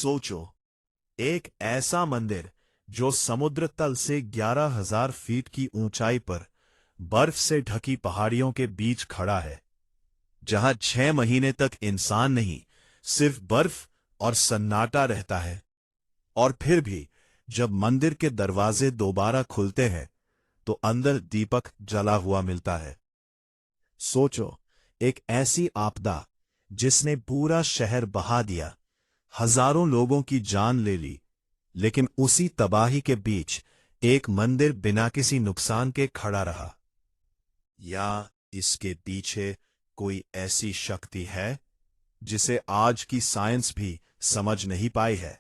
सोचो, एक ऐसा मंदिर जो समुद्र तल से 11,000 फीट की ऊंचाई पर बर्फ से ढकी पहाड़ियों के बीच खड़ा है, जहां 6 महीने तक इंसान नहीं, सिर्फ बर्फ और सन्नाटा रहता है। और फिर भी जब मंदिर के दरवाजे दोबारा खुलते हैं तो अंदर दीपक जला हुआ मिलता है। सोचो, एक ऐसी आपदा जिसने पूरा शहर बहा दिया, हजारों लोगों की जान ले ली, लेकिन उसी तबाही के बीच एक मंदिर बिना किसी नुकसान के खड़ा रहा। या इसके पीछे कोई ऐसी शक्ति है जिसे आज की साइंस भी समझ नहीं पाई है?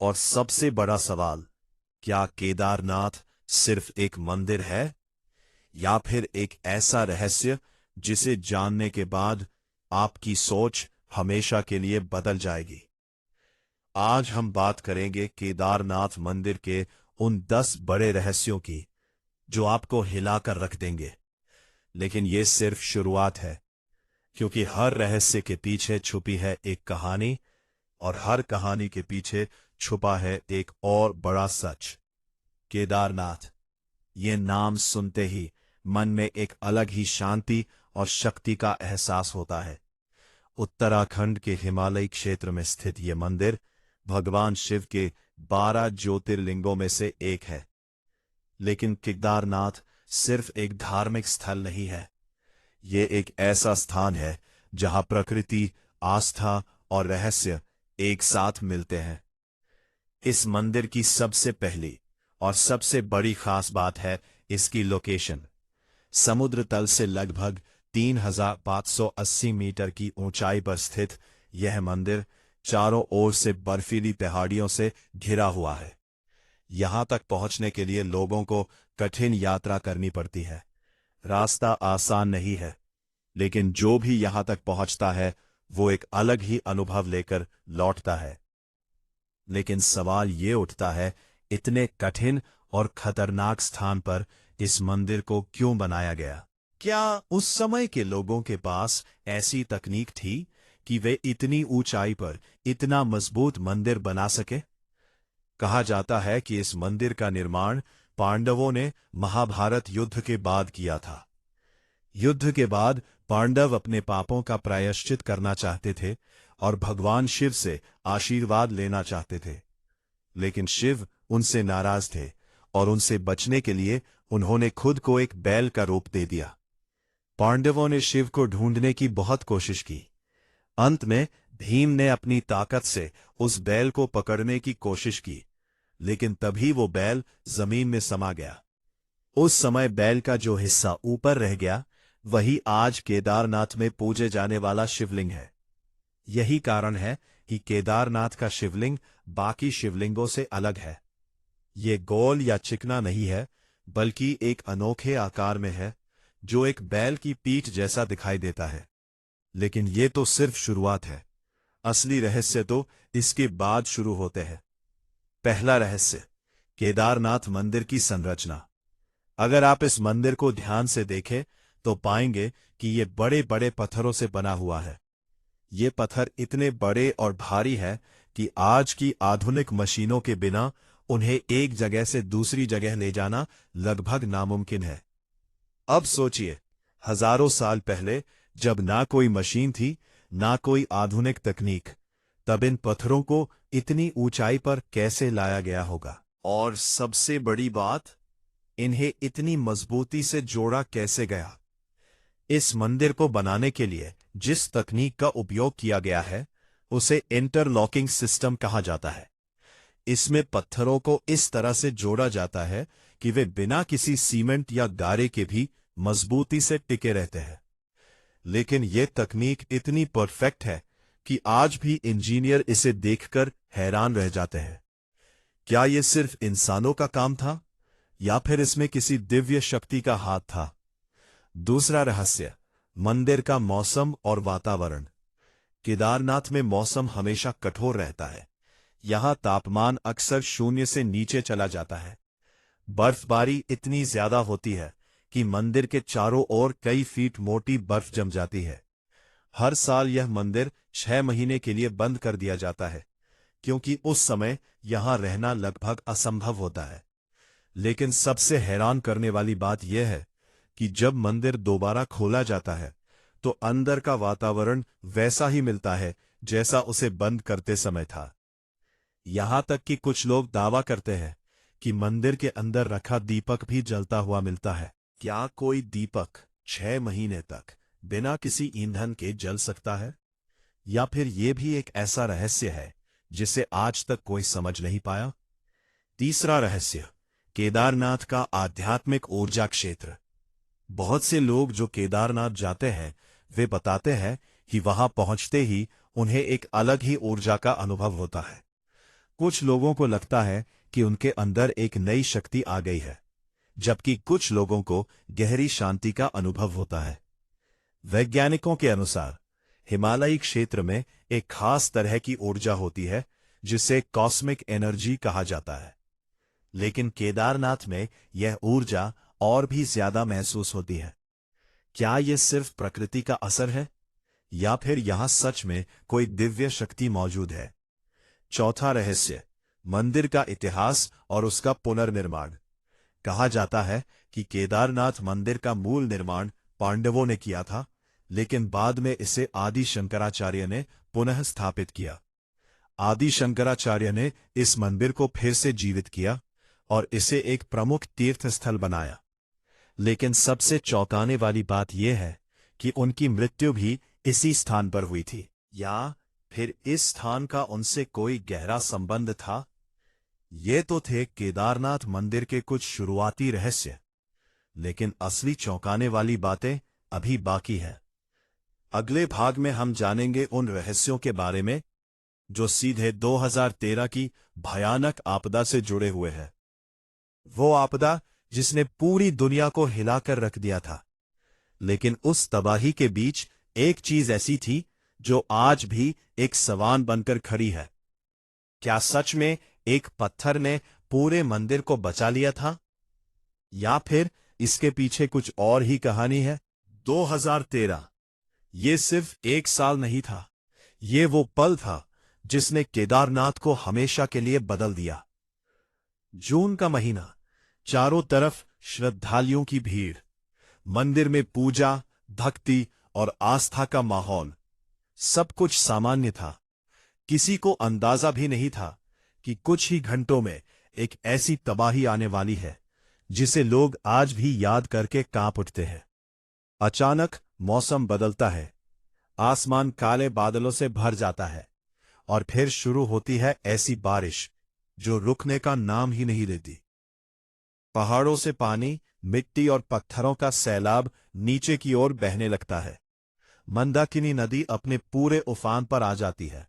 और सबसे बड़ा सवाल, क्या केदारनाथ सिर्फ एक मंदिर है, या फिर एक ऐसा रहस्य जिसे जानने के बाद आपकी सोच हमेशा के लिए बदल जाएगी? आज हम बात करेंगे केदारनाथ मंदिर के उन 10 बड़े रहस्यों की जो आपको हिलाकर रख देंगे। लेकिन यह सिर्फ शुरुआत है, क्योंकि हर रहस्य के पीछे छुपी है एक कहानी, और हर कहानी के पीछे छुपा है एक और बड़ा सच। केदारनाथ, ये नाम सुनते ही मन में एक अलग ही शांति और शक्ति का एहसास होता है। उत्तराखंड के हिमालयी क्षेत्र में स्थित ये मंदिर भगवान शिव के 12 ज्योतिर्लिंगों में से एक है। लेकिन केदारनाथ सिर्फ एक धार्मिक स्थल नहीं है, ये एक ऐसा स्थान है जहां प्रकृति, आस्था और रहस्य एक साथ मिलते हैं। इस मंदिर की सबसे पहली और सबसे बड़ी खास बात है इसकी लोकेशन। समुद्र तल से लगभग 3,580 मीटर की ऊंचाई पर स्थित यह मंदिर चारों ओर से बर्फीली पहाड़ियों से घिरा हुआ है। यहां तक पहुंचने के लिए लोगों को कठिन यात्रा करनी पड़ती है। रास्ता आसान नहीं है, लेकिन जो भी यहां तक पहुंचता है वो एक अलग ही अनुभव लेकर लौटता है। लेकिन सवाल ये उठता है, इतने कठिन और खतरनाक स्थान पर इस मंदिर को क्यों बनाया गया? क्या उस समय के लोगों के पास ऐसी तकनीक थी कि वे इतनी ऊंचाई पर इतना मजबूत मंदिर बना सके? कहा जाता है कि इस मंदिर का निर्माण पांडवों ने महाभारत युद्ध के बाद किया था। युद्ध के बाद पांडव अपने पापों का प्रायश्चित करना चाहते थे और भगवान शिव से आशीर्वाद लेना चाहते थे। लेकिन शिव उनसे नाराज थे और उनसे बचने के लिए उन्होंने खुद को एक बैल का रूप दे दिया। पांडवों ने शिव को ढूंढने की बहुत कोशिश की। अंत में भीम ने अपनी ताकत से उस बैल को पकड़ने की कोशिश की, लेकिन तभी वो बैल जमीन में समा गया। उस समय बैल का जो हिस्सा ऊपर रह गया वही आज केदारनाथ में पूजे जाने वाला शिवलिंग है। यही कारण है कि केदारनाथ का शिवलिंग बाकी शिवलिंगों से अलग है। ये गोल या चिकना नहीं है, बल्कि एक अनोखे आकार में है जो एक बैल की पीठ जैसा दिखाई देता है। लेकिन ये तो सिर्फ शुरुआत है, असली रहस्य तो इसके बाद शुरू होते हैं। पहला रहस्य, केदारनाथ मंदिर की संरचना। अगर आप इस मंदिर को ध्यान से देखें तो पाएंगे कि ये बड़े बड़े पत्थरों से बना हुआ है। ये पत्थर इतने बड़े और भारी हैं कि आज की आधुनिक मशीनों के बिना उन्हें एक जगह से दूसरी जगह ले जाना लगभग नामुमकिन है। अब सोचिए, हजारों साल पहले जब ना कोई मशीन थी, ना कोई आधुनिक तकनीक, तब इन पत्थरों को इतनी ऊंचाई पर कैसे लाया गया होगा? और सबसे बड़ी बात, इन्हें इतनी मजबूती से जोड़ा कैसे गया? इस मंदिर को बनाने के लिए जिस तकनीक का उपयोग किया गया है उसे इंटरलॉकिंग सिस्टम कहा जाता है। इसमें पत्थरों को इस तरह से जोड़ा जाता है कि वे बिना किसी सीमेंट या गारे के भी मजबूती से टिके रहते हैं। लेकिन यह तकनीक इतनी परफेक्ट है कि आज भी इंजीनियर इसे देखकर हैरान रह जाते हैं। क्या यह सिर्फ इंसानों का काम था या फिर इसमें किसी दिव्य शक्ति का हाथ था? दूसरा रहस्य, मंदिर का मौसम और वातावरण। केदारनाथ में मौसम हमेशा कठोर रहता है। यहां तापमान अक्सर 0 से नीचे चला जाता है। बर्फबारी इतनी ज्यादा होती है कि मंदिर के चारों ओर कई फीट मोटी बर्फ जम जाती है। हर साल यह मंदिर 6 महीने के लिए बंद कर दिया जाता है, क्योंकि उस समय यहां रहना लगभग असंभव होता है। लेकिन सबसे हैरान करने वाली बात यह है कि जब मंदिर दोबारा खोला जाता है तो अंदर का वातावरण वैसा ही मिलता है जैसा उसे बंद करते समय था। यहां तक कि कुछ लोग दावा करते हैं कि मंदिर के अंदर रखा दीपक भी जलता हुआ मिलता है। क्या कोई दीपक 6 महीने तक बिना किसी ईंधन के जल सकता है? या फिर यह भी एक ऐसा रहस्य है जिसे आज तक कोई समझ नहीं पाया? तीसरा रहस्य, केदारनाथ का आध्यात्मिक ऊर्जा क्षेत्र। बहुत से लोग जो केदारनाथ जाते हैं वे बताते हैं कि वहां पहुंचते ही उन्हें एक अलग ही ऊर्जा का अनुभव होता है। कुछ लोगों को लगता है कि उनके अंदर एक नई शक्ति आ गई है, जबकि कुछ लोगों को गहरी शांति का अनुभव होता है। वैज्ञानिकों के अनुसार हिमालयी क्षेत्र में एक खास तरह की ऊर्जा होती है जिसे कॉस्मिक एनर्जी कहा जाता है। लेकिन केदारनाथ में यह ऊर्जा और भी ज्यादा महसूस होती है। क्या यह सिर्फ प्रकृति का असर है या फिर यहां सच में कोई दिव्य शक्ति मौजूद है? चौथा रहस्य, मंदिर का इतिहास और उसका पुनर्निर्माण। कहा जाता है कि केदारनाथ मंदिर का मूल निर्माण पांडवों ने किया था, लेकिन बाद में इसे आदि शंकराचार्य ने पुनः स्थापित किया। आदि शंकराचार्य ने इस मंदिर को फिर से जीवित किया और इसे एक प्रमुख तीर्थ स्थल बनाया। लेकिन सबसे चौंकाने वाली बात यह है कि उनकी मृत्यु भी इसी स्थान पर हुई थी। या फिर इस स्थान का उनसे कोई गहरा संबंध था? ये तो थे केदारनाथ मंदिर के कुछ शुरुआती रहस्य, लेकिन असली चौंकाने वाली बातें अभी बाकी है। अगले भाग में हम जानेंगे उन रहस्यों के बारे में जो सीधे 2013 की भयानक आपदा से जुड़े हुए हैं। वो आपदा जिसने पूरी दुनिया को हिलाकर रख दिया था। लेकिन उस तबाही के बीच एक चीज ऐसी थी जो आज भी एक सवाल बनकर खड़ी है। क्या सच में एक पत्थर ने पूरे मंदिर को बचा लिया था, या फिर इसके पीछे कुछ और ही कहानी है? 2013 ये सिर्फ एक साल नहीं था, ये वो पल था जिसने केदारनाथ को हमेशा के लिए बदल दिया। जून का महीना, चारों तरफ श्रद्धालुओं की भीड़, मंदिर में पूजा, भक्ति और आस्था का माहौल। सब कुछ सामान्य था। किसी को अंदाजा भी नहीं था कि कुछ ही घंटों में एक ऐसी तबाही आने वाली है जिसे लोग आज भी याद करके कांप उठते हैं। अचानक मौसम बदलता है, आसमान काले बादलों से भर जाता है और फिर शुरू होती है ऐसी बारिश जो रुकने का नाम ही नहीं लेती। पहाड़ों से पानी, मिट्टी और पत्थरों का सैलाब नीचे की ओर बहने लगता है। मंदाकिनी नदी अपने पूरे उफान पर आ जाती है।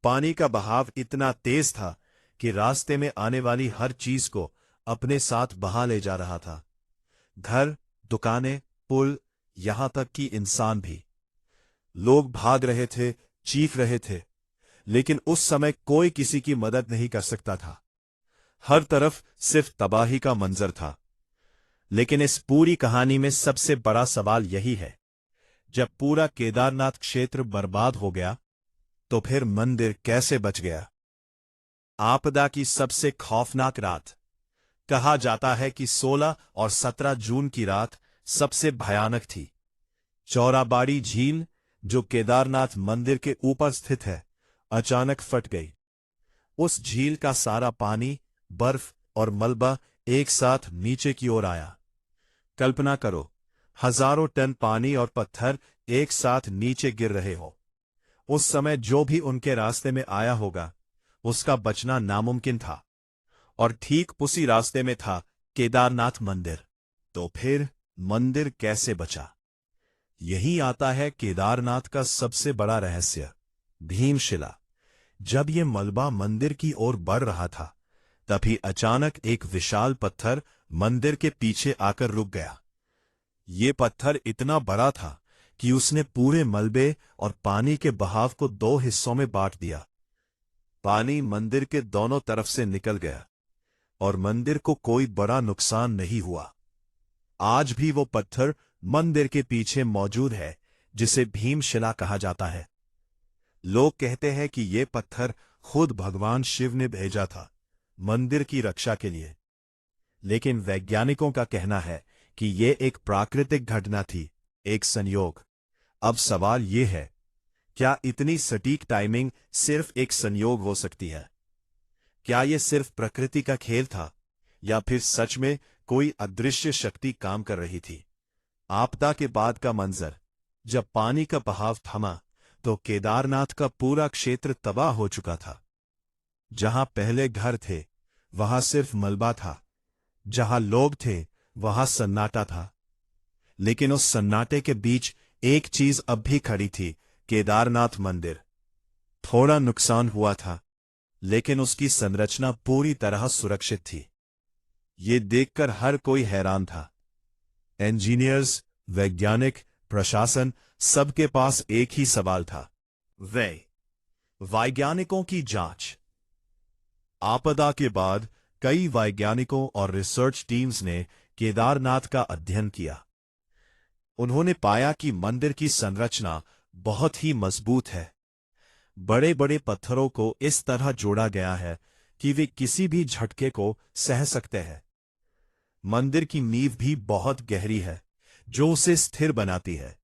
पानी का बहाव इतना तेज था कि रास्ते में आने वाली हर चीज को अपने साथ बहा ले जा रहा था। घर, दुकानें, पुल, यहां तक कि इंसान भी। लोग भाग रहे थे, चीख रहे थे, लेकिन उस समय कोई किसी की मदद नहीं कर सकता था। हर तरफ सिर्फ तबाही का मंजर था। लेकिन इस पूरी कहानी में सबसे बड़ा सवाल यही है, जब पूरा केदारनाथ क्षेत्र बर्बाद हो गया तो फिर मंदिर कैसे बच गया? आपदा की सबसे खौफनाक रात। कहा जाता है कि 16 और 17 जून की रात सबसे भयानक थी। चौराबाड़ी झील, जो केदारनाथ मंदिर के ऊपर स्थित है, अचानक फट गई। उस झील का सारा पानी, बर्फ और मलबा एक साथ नीचे की ओर आया। कल्पना करो, हजारों टन पानी और पत्थर एक साथ नीचे गिर रहे हो। उस समय जो भी उनके रास्ते में आया होगा उसका बचना नामुमकिन था। और ठीक उसी रास्ते में था केदारनाथ मंदिर। तो फिर मंदिर कैसे बचा? यही आता है केदारनाथ का सबसे बड़ा रहस्य, भीमशिला। जब ये मलबा मंदिर की ओर बढ़ रहा था, तभी अचानक एक विशाल पत्थर मंदिर के पीछे आकर रुक गया। ये पत्थर इतना बड़ा था कि उसने पूरे मलबे और पानी के बहाव को 2 हिस्सों में बांट दिया। पानी मंदिर के दोनों तरफ से निकल गया और मंदिर को कोई बड़ा नुकसान नहीं हुआ। आज भी वो पत्थर मंदिर के पीछे मौजूद है, जिसे भीमशिला कहा जाता है। लोग कहते हैं कि ये पत्थर खुद भगवान शिव ने भेजा था मंदिर की रक्षा के लिए, लेकिन वैज्ञानिकों का कहना है कि ये एक प्राकृतिक घटना थी, एक संयोग। अब सवाल ये है, क्या इतनी सटीक टाइमिंग सिर्फ एक संयोग हो सकती है? क्या ये सिर्फ प्रकृति का खेल था, या फिर सच में कोई अदृश्य शक्ति काम कर रही थी? आपदा के बाद का मंजर। जब पानी का बहाव थमा तो केदारनाथ का पूरा क्षेत्र तबाह हो चुका था। जहां पहले घर थे वहां सिर्फ मलबा था, जहां लोग थे वहां सन्नाटा था। लेकिन उस सन्नाटे के बीच एक चीज अब भी खड़ी थी, केदारनाथ मंदिर। थोड़ा नुकसान हुआ था, लेकिन उसकी संरचना पूरी तरह सुरक्षित थी। ये देखकर हर कोई हैरान था। इंजीनियर्स, वैज्ञानिक, प्रशासन, सबके पास एक ही सवाल था। वैज्ञानिकों की जांच। आपदा के बाद कई वैज्ञानिकों और रिसर्च टीम्स ने केदारनाथ का अध्ययन किया। उन्होंने पाया कि मंदिर की संरचना बहुत ही मजबूत है। बड़े बड़े पत्थरों को इस तरह जोड़ा गया है कि वे किसी भी झटके को सह सकते हैं। मंदिर की नींव भी बहुत गहरी है, जो उसे स्थिर बनाती है।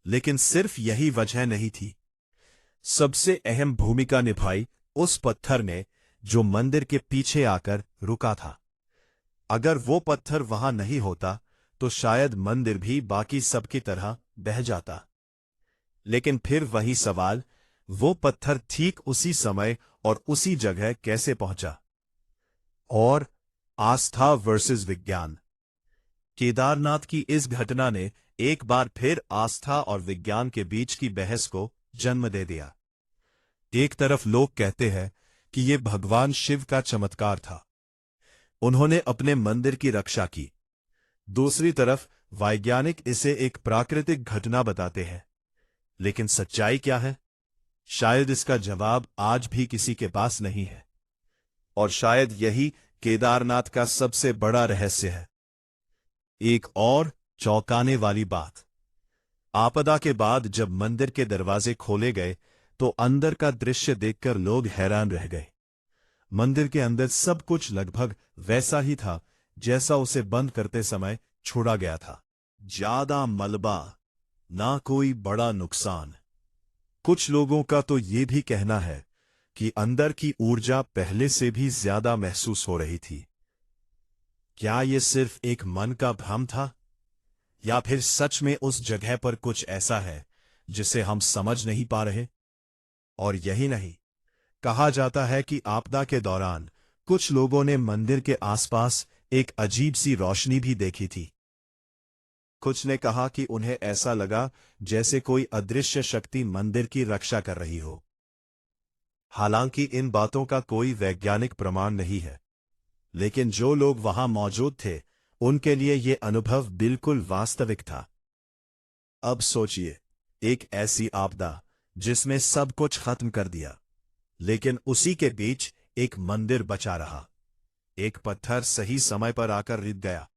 लेकिन सिर्फ यही वजह नहीं थी। सबसे अहम भूमिका निभाई उस पत्थर ने जो मंदिर के पीछे आकर रुका था। अगर वो पत्थर वहां नहीं होता तो शायद मंदिर भी बाकी सबकी तरह बह जाता। लेकिन फिर वही सवाल, वो पत्थर ठीक उसी समय और उसी जगह कैसे पहुंचा? और आस्था वर्सेस विज्ञान। केदारनाथ की इस घटना ने एक बार फिर आस्था और विज्ञान के बीच की बहस को जन्म दे दिया। एक तरफ लोग कहते हैं कि यह भगवान शिव का चमत्कार था, उन्होंने अपने मंदिर की रक्षा की। दूसरी तरफ वैज्ञानिक इसे एक प्राकृतिक घटना बताते हैं। लेकिन सच्चाई क्या है? शायद इसका जवाब आज भी किसी के पास नहीं है। और शायद यही केदारनाथ का सबसे बड़ा रहस्य है। एक और चौंकाने वाली बात। आपदा के बाद जब मंदिर के दरवाजे खोले गए तो अंदर का दृश्य देखकर लोग हैरान रह गए। मंदिर के अंदर सब कुछ लगभग वैसा ही था जैसा उसे बंद करते समय छोड़ा गया था। ज्यादा मलबा, ना कोई बड़ा नुकसान। कुछ लोगों का तो ये भी कहना है कि अंदर की ऊर्जा पहले से भी ज्यादा महसूस हो रही थी। क्या ये सिर्फ एक मन का भ्रम था, या फिर सच में उस जगह पर कुछ ऐसा है जिसे हम समझ नहीं पा रहे? और यही नहीं, कहा जाता है कि आपदा के दौरान कुछ लोगों ने मंदिर के आसपास एक अजीब सी रोशनी भी देखी थी। कुछ ने कहा कि उन्हें ऐसा लगा जैसे कोई अदृश्य शक्ति मंदिर की रक्षा कर रही हो। हालांकि इन बातों का कोई वैज्ञानिक प्रमाण नहीं है, लेकिन जो लोग वहां मौजूद थे उनके लिए यह अनुभव बिल्कुल वास्तविक था। अब सोचिए, एक ऐसी आपदा जिसमें सब कुछ खत्म कर दिया, लेकिन उसी के बीच एक मंदिर बचा रहा। एक पत्थर सही समय पर आकर रुक गया,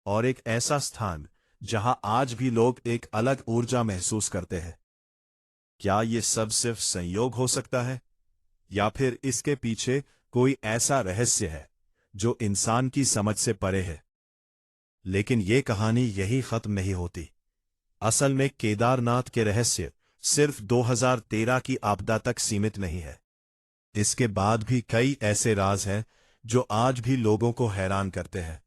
और एक ऐसा स्थान जहां आज भी लोग एक अलग ऊर्जा महसूस करते हैं। क्या ये सब सिर्फ संयोग हो सकता है, या फिर इसके पीछे कोई ऐसा रहस्य है जो इंसान की समझ से परे है? लेकिन ये कहानी यही खत्म नहीं होती। असल में केदारनाथ के रहस्य सिर्फ 2013 की आपदा तक सीमित नहीं है। इसके बाद भी कई ऐसे राज हैं जो आज भी लोगों को हैरान करते हैं।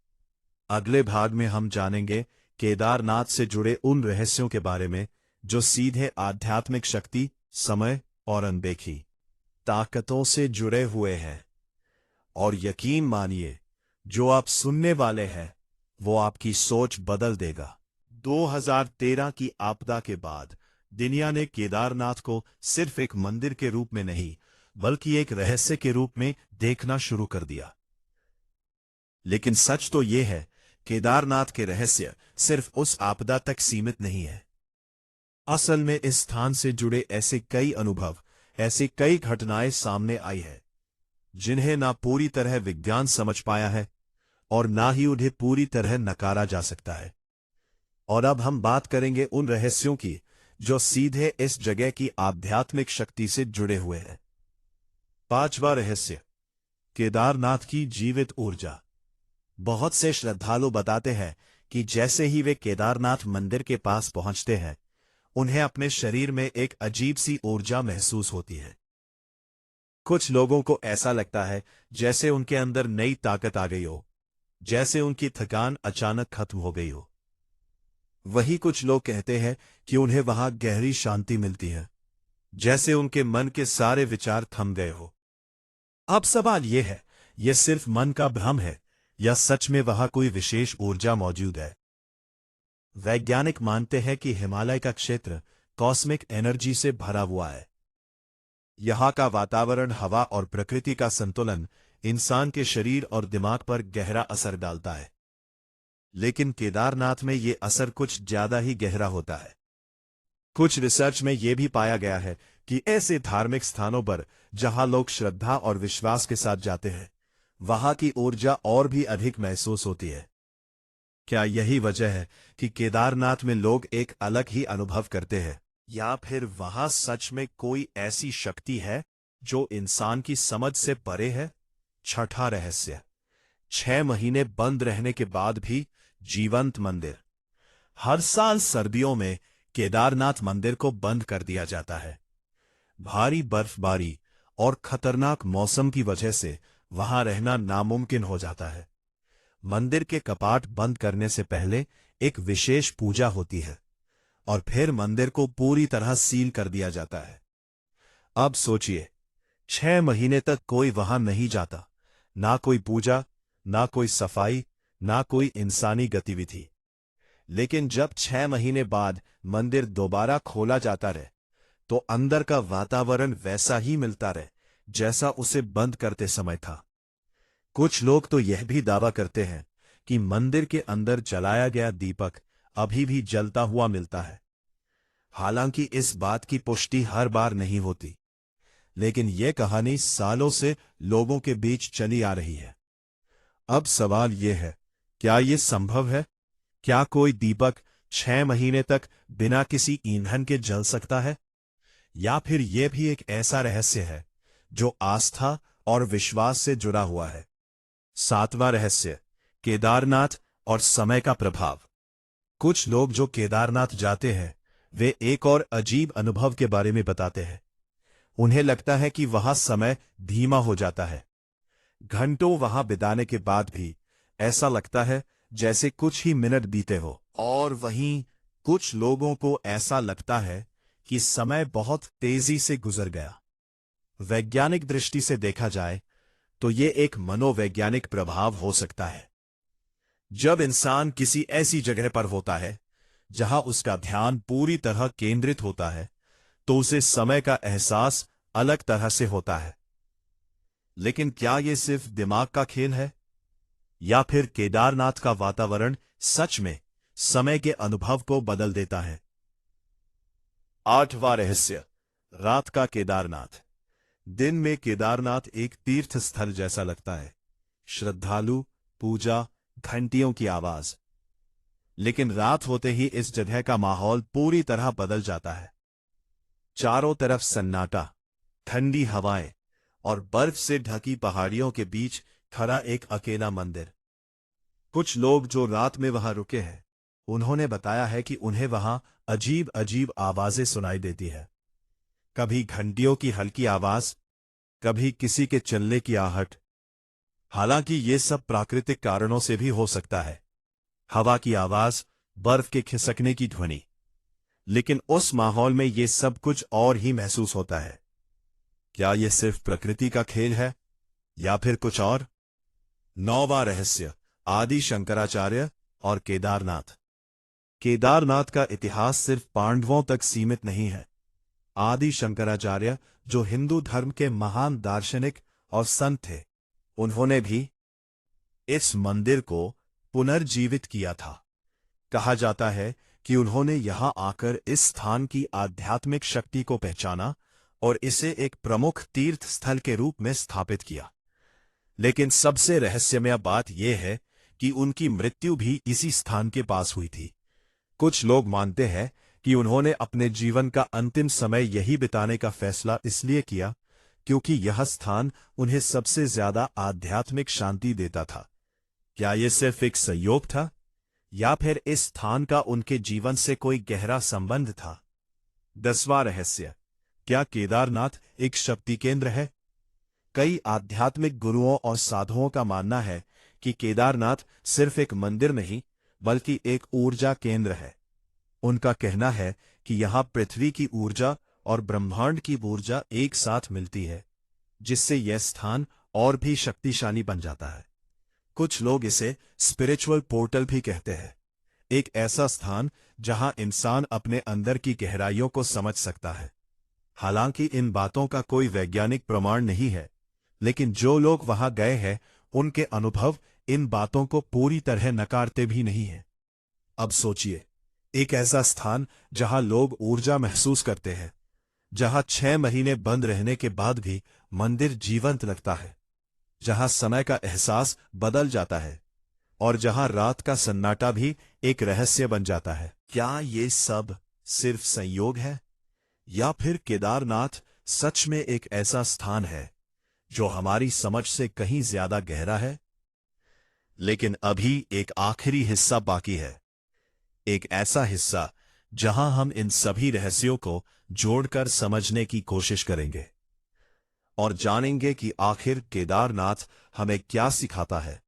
अगले भाग में हम जानेंगे केदारनाथ से जुड़े उन रहस्यों के बारे में जो सीधे आध्यात्मिक शक्ति, समय और अनदेखी ताकतों से जुड़े हुए हैं। और यकीन मानिए, जो आप सुनने वाले हैं वो आपकी सोच बदल देगा। 2013 की आपदा के बाद दुनिया ने केदारनाथ को सिर्फ एक मंदिर के रूप में नहीं, बल्कि एक रहस्य के रूप में देखना शुरू कर दिया। लेकिन सच तो यह है, केदारनाथ के रहस्य सिर्फ उस आपदा तक सीमित नहीं है। असल में इस स्थान से जुड़े ऐसे कई अनुभव, ऐसी कई घटनाएं सामने आई है जिन्हें ना पूरी तरह विज्ञान समझ पाया है और ना ही उन्हें पूरी तरह नकारा जा सकता है। और अब हम बात करेंगे उन रहस्यों की जो सीधे इस जगह की आध्यात्मिक शक्ति से जुड़े हुए हैं। पांचवा रहस्य, केदारनाथ की जीवित ऊर्जा। बहुत से श्रद्धालु बताते हैं कि जैसे ही वे केदारनाथ मंदिर के पास पहुंचते हैं, उन्हें अपने शरीर में एक अजीब सी ऊर्जा महसूस होती है। कुछ लोगों को ऐसा लगता है जैसे उनके अंदर नई ताकत आ गई हो, जैसे उनकी थकान अचानक खत्म हो गई हो। वही कुछ लोग कहते हैं कि उन्हें वहां गहरी शांति मिलती है, जैसे उनके मन के सारे विचार थम गए हो। अब सवाल यह है, यह सिर्फ मन का भ्रम है या सच में वहां कोई विशेष ऊर्जा मौजूद है? वैज्ञानिक मानते हैं कि हिमालय का क्षेत्र कॉस्मिक एनर्जी से भरा हुआ है। यहां का वातावरण, हवा और प्रकृति का संतुलन इंसान के शरीर और दिमाग पर गहरा असर डालता है। लेकिन केदारनाथ में ये असर कुछ ज्यादा ही गहरा होता है। कुछ रिसर्च में यह भी पाया गया है कि ऐसे धार्मिक स्थानों पर जहां लोग श्रद्धा और विश्वास के साथ जाते हैं, वहां की ऊर्जा और भी अधिक महसूस होती है। क्या यही वजह है कि केदारनाथ में लोग एक अलग ही अनुभव करते हैं, या फिर वहां सच में कोई ऐसी शक्ति है जो इंसान की समझ से परे है? छठा रहस्य, 6 महीने बंद रहने के बाद भी जीवंत मंदिर। हर साल सर्दियों में केदारनाथ मंदिर को बंद कर दिया जाता है। भारी बर्फबारी और खतरनाक मौसम की वजह से वहां रहना नामुमकिन हो जाता है। मंदिर के कपाट बंद करने से पहले एक विशेष पूजा होती है और फिर मंदिर को पूरी तरह सील कर दिया जाता है। अब सोचिए, 6 महीने तक कोई वहां नहीं जाता, ना कोई पूजा, ना कोई सफाई, ना कोई इंसानी गतिविधि। लेकिन जब 6 महीने बाद मंदिर दोबारा खोला जाता रहे, तो अंदर का वातावरण वैसा ही मिलता रहे जैसा उसे बंद करते समय था। कुछ लोग तो यह भी दावा करते हैं कि मंदिर के अंदर जलाया गया दीपक अभी भी जलता हुआ मिलता है। हालांकि इस बात की पुष्टि हर बार नहीं होती, लेकिन यह कहानी सालों से लोगों के बीच चली आ रही है। अब सवाल यह है, क्या यह संभव है? क्या कोई दीपक 6 महीने तक बिना किसी ईंधन के जल सकता है? या फिर यह भी एक ऐसा रहस्य है जो आस्था और विश्वास से जुड़ा हुआ है? सातवां रहस्य, केदारनाथ और समय का प्रभाव। कुछ लोग जो केदारनाथ जाते हैं, वे एक और अजीब अनुभव के बारे में बताते हैं। उन्हें लगता है कि वहां समय धीमा हो जाता है। घंटों वहां बिताने के बाद भी ऐसा लगता है जैसे कुछ ही मिनट बीते हो। और वहीं कुछ लोगों को ऐसा लगता है कि समय बहुत तेजी से गुजर गया। वैज्ञानिक दृष्टि से देखा जाए तो ये एक मनोवैज्ञानिक प्रभाव हो सकता है। जब इंसान किसी ऐसी जगह पर होता है जहां उसका ध्यान पूरी तरह केंद्रित होता है, तो उसे समय का एहसास अलग तरह से होता है। लेकिन क्या यह सिर्फ दिमाग का खेल है, या फिर केदारनाथ का वातावरण सच में समय के अनुभव को बदल देता है? आठवां रहस्य, रात का केदारनाथ। दिन में केदारनाथ एक तीर्थ स्थल जैसा लगता है, श्रद्धालु, पूजा, घंटियों की आवाज। लेकिन रात होते ही इस जगह का माहौल पूरी तरह बदल जाता है। चारों तरफ सन्नाटा, ठंडी हवाएं और बर्फ से ढकी पहाड़ियों के बीच खड़ा एक अकेला मंदिर। कुछ लोग जो रात में वहां रुके हैं, उन्होंने बताया है कि उन्हें वहां अजीब अजीब आवाजें सुनाई देती है। कभी घंटियों की हल्की आवाज, कभी किसी के चलने की आहट। हालांकि ये सब प्राकृतिक कारणों से भी हो सकता है, हवा की आवाज, बर्फ के खिसकने की ध्वनि। लेकिन उस माहौल में ये सब कुछ और ही महसूस होता है। क्या यह सिर्फ प्रकृति का खेल है या फिर कुछ और? नौवां रहस्य, आदि शंकराचार्य और केदारनाथ। केदारनाथ का इतिहास सिर्फ पांडवों तक सीमित नहीं है। आदि शंकराचार्य, जो हिंदू धर्म के महान दार्शनिक और संत थे, उन्होंने भी इस मंदिर को पुनर्जीवित किया था। कहा जाता है कि उन्होंने यहां आकर इस स्थान की आध्यात्मिक शक्ति को पहचाना और इसे एक प्रमुख तीर्थ स्थल के रूप में स्थापित किया। लेकिन सबसे रहस्यमय बात यह है कि उनकी मृत्यु भी इसी स्थान के पास हुई थी। कुछ लोग मानते हैं कि उन्होंने अपने जीवन का अंतिम समय यही बिताने का फैसला इसलिए किया क्योंकि यह स्थान उन्हें सबसे ज्यादा आध्यात्मिक शांति देता था। क्या यह सिर्फ एक संयोग था या फिर इस स्थान का उनके जीवन से कोई गहरा संबंध था? 10वां रहस्य, क्या केदारनाथ एक शक्ति केंद्र है? कई आध्यात्मिक गुरुओं और साधुओं का मानना है कि केदारनाथ सिर्फ एक मंदिर नहीं बल्कि एक ऊर्जा केंद्र है। उनका कहना है कि यहां पृथ्वी की ऊर्जा और ब्रह्मांड की ऊर्जा एक साथ मिलती है, जिससे यह स्थान और भी शक्तिशाली बन जाता है। कुछ लोग इसे स्पिरिचुअल पोर्टल भी कहते हैं, एक ऐसा स्थान जहां इंसान अपने अंदर की गहराइयों को समझ सकता है। हालांकि इन बातों का कोई वैज्ञानिक प्रमाण नहीं है, लेकिन जो लोग वहां गए हैं उनके अनुभव इन बातों को पूरी तरह नकारते भी नहीं हैं। अब सोचिए, एक ऐसा स्थान जहां लोग ऊर्जा महसूस करते हैं, जहां 6 महीने बंद रहने के बाद भी मंदिर जीवंत लगता है, जहां समय का एहसास बदल जाता है और जहां रात का सन्नाटा भी एक रहस्य बन जाता है। क्या ये सब सिर्फ संयोग है या फिर केदारनाथ सच में एक ऐसा स्थान है जो हमारी समझ से कहीं ज्यादा गहरा है? लेकिन अभी एक आखिरी हिस्सा बाकी है, एक ऐसा हिस्सा जहां हम इन सभी रहस्यों को जोड़कर समझने की कोशिश करेंगे और जानेंगे कि आखिर केदारनाथ हमें क्या सिखाता है।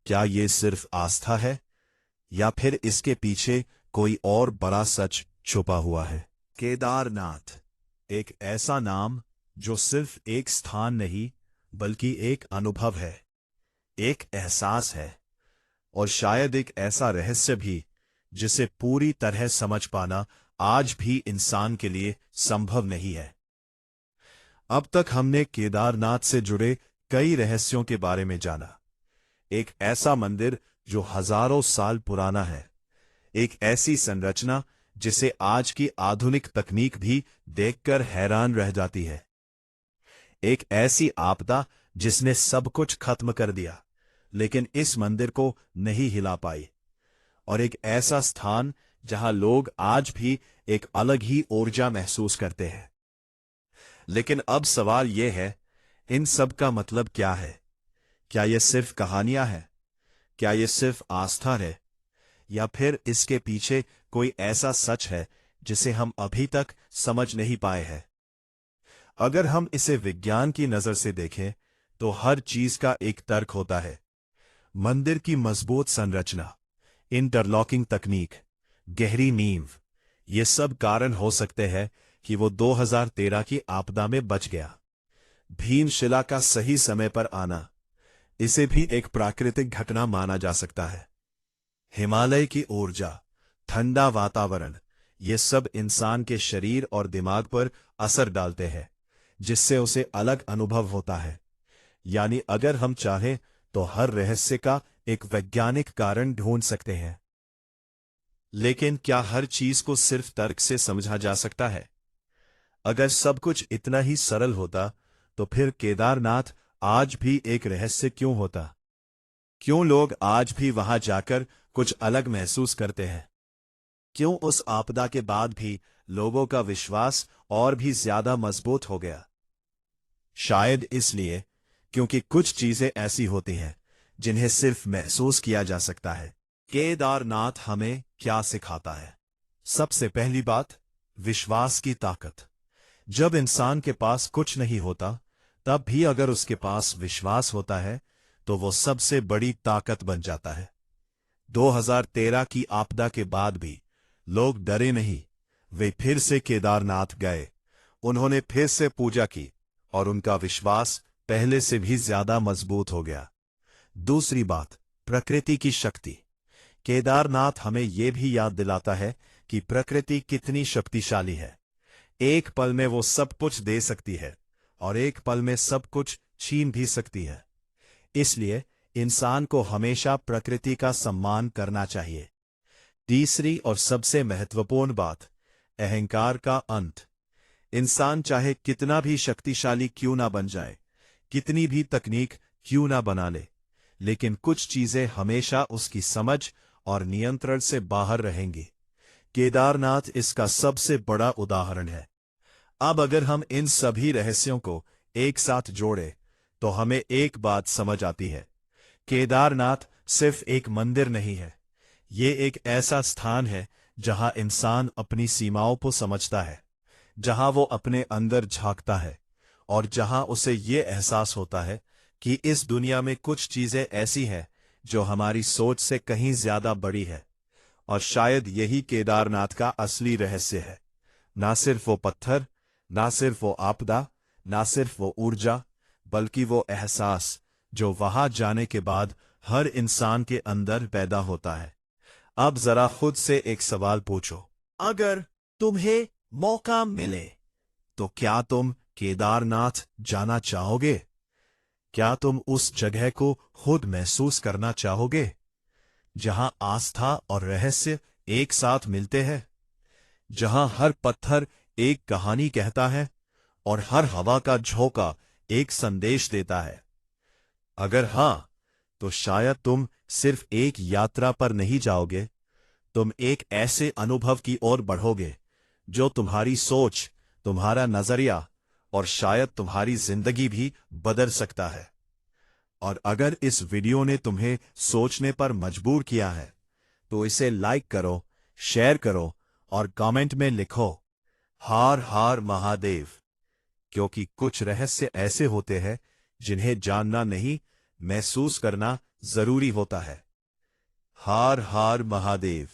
क्या ये सिर्फ आस्था है या फिर इसके पीछे कोई और बड़ा सच छुपा हुआ है? केदारनाथ एक ऐसा नाम जो सिर्फ एक स्थान नहीं बल्कि एक अनुभव है, एक एहसास है और शायद एक ऐसा रहस्य भी जिसे पूरी तरह समझ पाना आज भी इंसान के लिए संभव नहीं है। अब तक हमने केदारनाथ से जुड़े कई रहस्यों के बारे में जाना। एक ऐसा मंदिर जो हजारों साल पुराना है, एक ऐसी संरचना जिसे आज की आधुनिक तकनीक भी देखकर हैरान रह जाती है, एक ऐसी आपदा जिसने सब कुछ खत्म कर दिया लेकिन इस मंदिर को नहीं हिला पाई, और एक ऐसा स्थान जहां लोग आज भी एक अलग ही ऊर्जा महसूस करते हैं। लेकिन अब सवाल यह है, इन सब का मतलब क्या है? क्या यह सिर्फ कहानियां हैं? क्या यह सिर्फ आस्था है या फिर इसके पीछे कोई ऐसा सच है जिसे हम अभी तक समझ नहीं पाए हैं? अगर हम इसे विज्ञान की नजर से देखें तो हर चीज का एक तर्क होता है। मंदिर की मजबूत संरचना, इंटरलॉकिंग तकनीक, गहरी नींव, ये सब कारण हो सकते हैं कि वो 2013 की आपदा में बच गया। भीमशिला का सही समय पर आना, इसे भी एक प्राकृतिक घटना माना जा सकता है। हिमालय की ऊर्जा, ठंडा वातावरण, ये सब इंसान के शरीर और दिमाग पर असर डालते हैं, जिससे उसे अलग अनुभव होता है। यानी अगर हम चाहें तो हर रहस्य का एक वैज्ञानिक कारण ढूंढ सकते हैं। लेकिन क्या हर चीज को सिर्फ तर्क से समझा जा सकता है? अगर सब कुछ इतना ही सरल होता तो फिर केदारनाथ आज भी एक रहस्य क्यों होता? क्यों लोग आज भी वहां जाकर कुछ अलग महसूस करते हैं? क्यों उस आपदा के बाद भी लोगों का विश्वास और भी ज्यादा मजबूत हो गया? शायद इसलिए क्योंकि कुछ चीजें ऐसी होती हैं जिन्हें सिर्फ महसूस किया जा सकता है। केदारनाथ हमें क्या सिखाता है? सबसे पहली बात, विश्वास की ताकत। जब इंसान के पास कुछ नहीं होता तब भी अगर उसके पास विश्वास होता है तो वो सबसे बड़ी ताकत बन जाता है। 2013 की आपदा के बाद भी लोग डरे नहीं, वे फिर से केदारनाथ गए, उन्होंने फिर से पूजा की और उनका विश्वास पहले से भी ज्यादा मजबूत हो गया। दूसरी बात, प्रकृति की शक्ति। केदारनाथ हमें यह भी याद दिलाता है कि प्रकृति कितनी शक्तिशाली है। एक पल में वो सब कुछ दे सकती है और एक पल में सब कुछ छीन भी सकती है। इसलिए इंसान को हमेशा प्रकृति का सम्मान करना चाहिए। तीसरी और सबसे महत्वपूर्ण बात, अहंकार का अंत। इंसान चाहे कितना भी शक्तिशाली क्यों ना बन जाए, कितनी भी तकनीक क्यों ना बना ले, लेकिन कुछ चीजें हमेशा उसकी समझ और नियंत्रण से बाहर रहेंगी। केदारनाथ इसका सबसे बड़ा उदाहरण है। अब अगर हम इन सभी रहस्यों को एक साथ जोड़ें तो हमें एक बात समझ आती है। केदारनाथ सिर्फ एक मंदिर नहीं है, ये एक ऐसा स्थान है जहां इंसान अपनी सीमाओं को समझता है, जहां वो अपने अंदर झांकता है और जहां उसे ये एहसास होता है कि इस दुनिया में कुछ चीजें ऐसी हैं जो हमारी सोच से कहीं ज्यादा बड़ी है। और शायद यही केदारनाथ का असली रहस्य है। ना सिर्फ वो पत्थर, ना सिर्फ वो आपदा, ना सिर्फ वो ऊर्जा, बल्कि वो एहसास जो वहां जाने के बाद हर इंसान के अंदर पैदा होता है। अब जरा खुद से एक सवाल पूछो, अगर तुम्हें मौका मिले तो क्या तुम केदारनाथ जाना चाहोगे? क्या तुम उस जगह को खुद महसूस करना चाहोगे, जहां आस्था और रहस्य एक साथ मिलते हैं, जहां हर पत्थर एक कहानी कहता है और हर हवा का झोंका एक संदेश देता है? अगर हां, तो शायद तुम सिर्फ एक यात्रा पर नहीं जाओगे, तुम एक ऐसे अनुभव की ओर बढ़ोगे जो तुम्हारी सोच, तुम्हारा नजरिया और शायद तुम्हारी जिंदगी भी बदल सकता है। और अगर इस वीडियो ने तुम्हें सोचने पर मजबूर किया है तो इसे लाइक करो, शेयर करो और कमेंट में लिखो, हर हर महादेव। क्योंकि कुछ रहस्य ऐसे होते हैं जिन्हें जानना नहीं, महसूस करना जरूरी होता है। हर हर महादेव।